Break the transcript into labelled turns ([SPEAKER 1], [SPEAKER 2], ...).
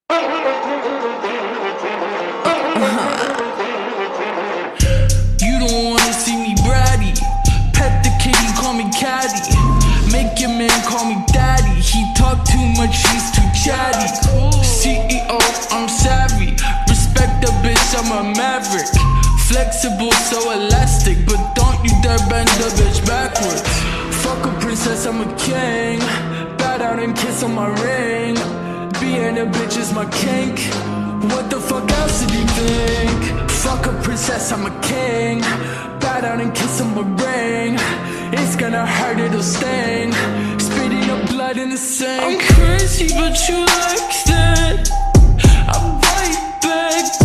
[SPEAKER 1] You don't wanna see me bratty. Pet the kitty, call me caddy. Make your man call me daddy. He talk too much, he's too chatty. CEO, I'm savvy. Respect the bitch, I'm a maverick. Flexible, so elastic, but don't you dare bend the bitch backwards. Fuck a princess, I'm a king. Bow down and kiss on my ring. Being a bitch is my kink. What the fuck else did you think? Fuck a princess, I'm a king. Bow down and kiss on my ring. It's gonna hurt, it'll sting. Spitting up blood in the sink. I'm crazy, but you like that. I bite back.